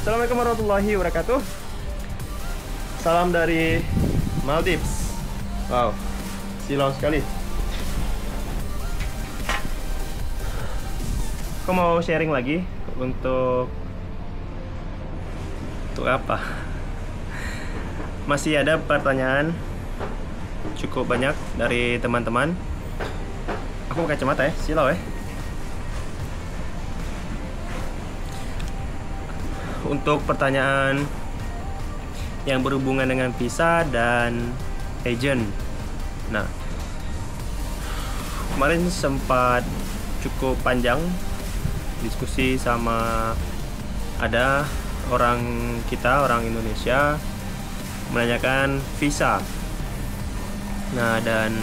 Assalamualaikum warahmatullahi wabarakatuh. Salam dari Maldives. Wow, silau sekali. Aku mau sharing lagi untuk apa? Masih ada pertanyaan cukup banyak dari teman-teman. Aku pakai kacamata ya, silau ya. Untuk pertanyaan yang berhubungan dengan visa dan agent. Nah, kemarin sempat cukup panjang diskusi sama ada orang Indonesia menanyakan visa. Nah, dan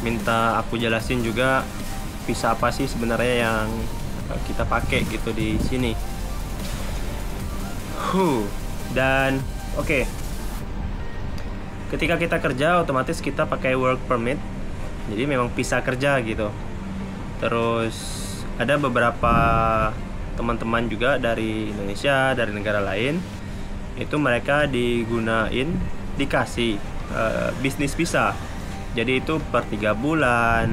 minta aku jelasin juga visa apa sih sebenarnya yang kita pakai gitu di sini. Dan oke. Ketika kita kerja otomatis kita pakai work permit. Jadi memang visa kerja gitu. Terus ada beberapa teman-teman juga dari Indonesia, dari negara lain. Itu mereka dikasih bisnis visa. Jadi itu per 3 bulan.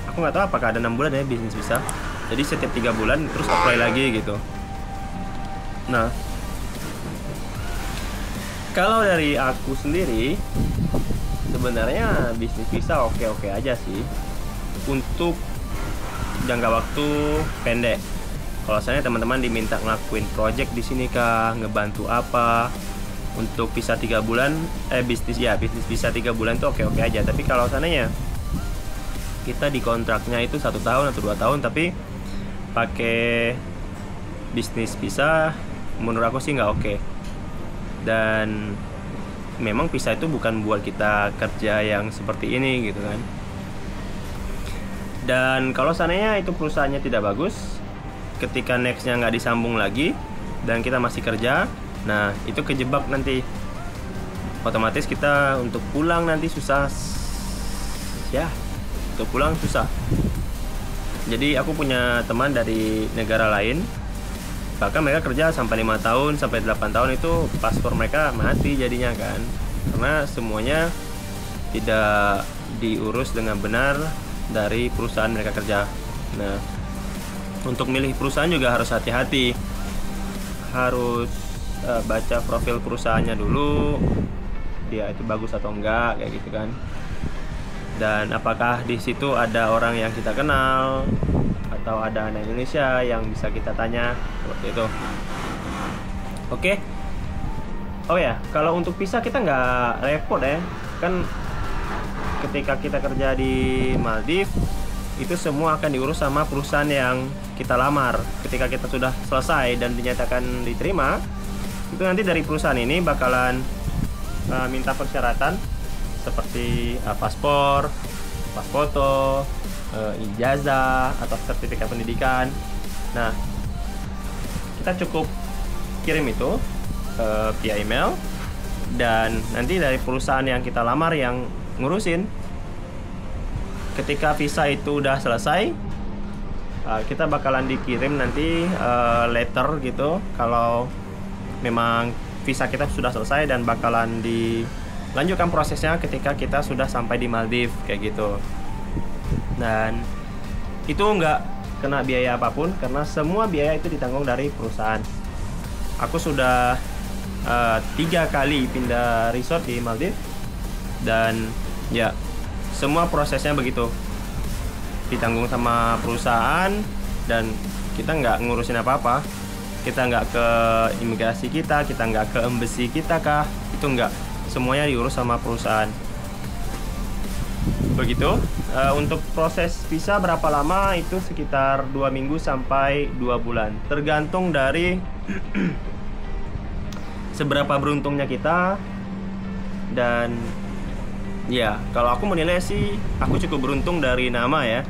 Aku nggak tahu apakah ada 6 bulan ya bisnis visa. Jadi setiap 3 bulan terus apply lagi gitu. Nah, kalau dari aku sendiri, sebenarnya bisnis visa oke-oke aja sih untuk jangka waktu pendek. Kalau misalnya teman-teman diminta ngelakuin project di sini kah, ngebantu apa, untuk visa 3 bulan, bisnis visa 3 bulan tuh oke-oke aja. Tapi kalau sananya kita di kontraknya itu 1 tahun atau 2 tahun, tapi pakai bisnis visa, menurut aku sih nggak oke. Dan memang visa itu bukan buat kita kerja yang seperti ini gitu kan. Dan kalau seandainya itu perusahaannya tidak bagus, ketika nextnya nggak disambung lagi dan kita masih kerja, nah itu kejebak nanti. Otomatis kita untuk pulang nanti susah ya, untuk pulang susah. Jadi aku punya teman dari negara lain, bahkan mereka kerja sampai 5 tahun sampai 8 tahun itu paspor mereka mati jadinya kan, karena semuanya tidak diurus dengan benar dari perusahaan mereka kerja. Nah, untuk milih perusahaan juga harus hati-hati, harus baca profil perusahaannya dulu, dia itu bagus atau enggak kayak gitu kan, dan apakah di situ ada orang yang kita kenal atau ada anak Indonesia yang bisa kita tanya seperti itu. Oke. Oh ya, kalau untuk visa kita nggak repot ya, kan ketika kita kerja di Maldives itu semua akan diurus sama perusahaan yang kita lamar. Ketika kita sudah selesai dan dinyatakan diterima, itu nanti dari perusahaan ini bakalan minta persyaratan seperti paspor, pas foto, ijazah atau sertifikat pendidikan. Nah, kita cukup kirim itu via email, dan nanti dari perusahaan yang kita lamar yang ngurusin. Ketika visa itu udah selesai, kita bakalan dikirim nanti letter gitu kalau memang visa kita sudah selesai dan bakalan dilanjutkan prosesnya ketika kita sudah sampai di Maldives kayak gitu. Dan itu nggak kena biaya apapun karena semua biaya itu ditanggung dari perusahaan. Aku sudah 3 kali pindah resort di Maldives, dan ya semua prosesnya begitu ditanggung sama perusahaan, dan kita nggak ngurusin apa-apa. Kita nggak ke imigrasi kita nggak ke embassy kita kah, itu nggak, semuanya diurus sama perusahaan. Begitu. Untuk proses visa berapa lama, itu sekitar 2 minggu sampai 2 bulan, tergantung dari seberapa beruntungnya kita. Dan ya, kalau aku menilai sih aku cukup beruntung dari nama ya,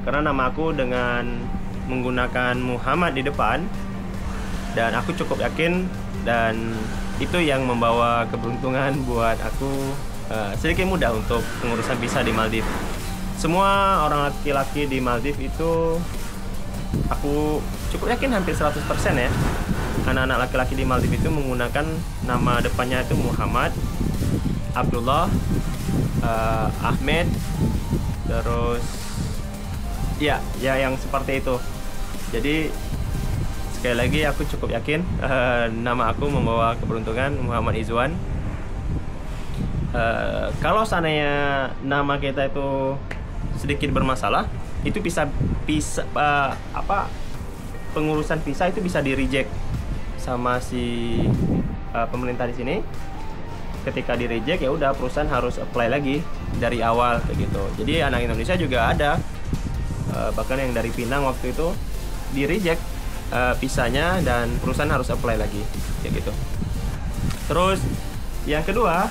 karena nama aku dengan menggunakan Muhammad di depan, dan aku cukup yakin, dan itu yang membawa keberuntungan buat aku sedikit mudah untuk pengurusan visa di Maldives. Semua orang laki-laki di Maldives itu aku cukup yakin hampir 100% ya, anak-anak laki-laki di Maldives itu menggunakan nama depannya itu Muhammad, Abdullah, Ahmed, terus ya yang seperti itu. Jadi sekali lagi aku cukup yakin nama aku membawa keberuntungan, Muhammad Izwan. Kalau seandainya nama kita itu sedikit bermasalah, itu bisa pengurusan visa itu bisa di reject sama si pemerintah di sini. Ketika di reject ya udah perusahaan harus apply lagi dari awal kayak gitu. Jadi anak Indonesia juga ada, bahkan yang dari Pinang waktu itu di reject visanya dan perusahaan harus apply lagi kayak gitu. Terus yang kedua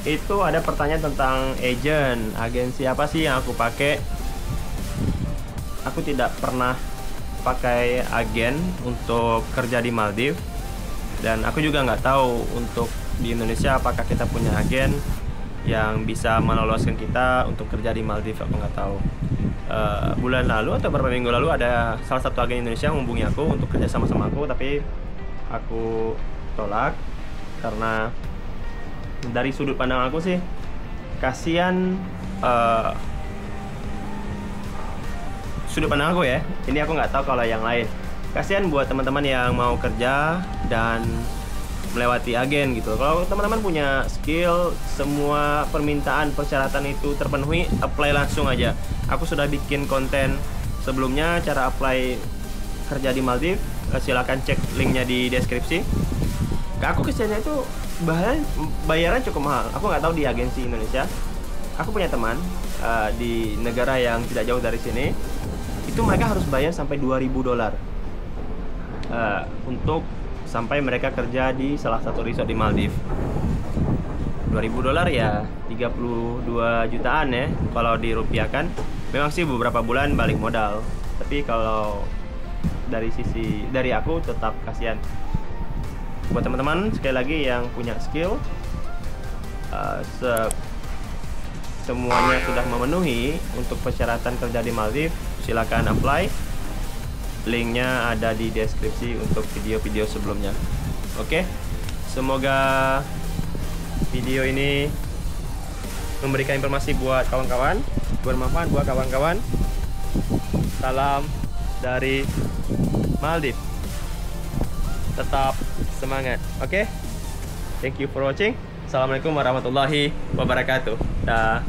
itu ada pertanyaan tentang agensi apa sih yang aku pakai. Aku tidak pernah pakai agen untuk kerja di Maldives, dan aku juga nggak tahu untuk di Indonesia apakah kita punya agen yang bisa meloloskan kita untuk kerja di Maldives. Aku nggak tahu. Bulan lalu atau beberapa minggu lalu ada salah satu agen Indonesia menghubungi aku untuk kerja sama aku, tapi aku tolak karena dari sudut pandang aku sih kasihan. Sudut pandang aku ya, ini aku nggak tahu kalau yang lain. Kasihan buat teman-teman yang mau kerja dan melewati agen gitu. Kalau teman-teman punya skill, semua permintaan persyaratan itu terpenuhi, apply langsung aja. Aku sudah bikin konten sebelumnya cara apply kerja di Maldives. Silahkan cek linknya di deskripsi. Aku kesiannya itu bayaran cukup mahal. Aku nggak tahu di agensi Indonesia. Aku punya teman di negara yang tidak jauh dari sini. Itu mereka harus bayar sampai $2.000 untuk sampai mereka kerja di salah satu resort di Maldives. $2.000 ya 32 jutaan ya kalau dirupiahkan. Memang sih beberapa bulan balik modal, tapi kalau dari aku tetap kasihan. Buat teman-teman sekali lagi yang punya skill, semuanya sudah memenuhi untuk persyaratan kerja di Maldives, silakan apply. Linknya ada di deskripsi untuk video-video sebelumnya. Oke, semoga video ini memberikan informasi buat kawan-kawan, bermanfaat buat kawan-kawan. Salam dari Maldives. Tetap semangat. Oke, thank you for watching. Assalamualaikum warahmatullahi wabarakatuh. Dah.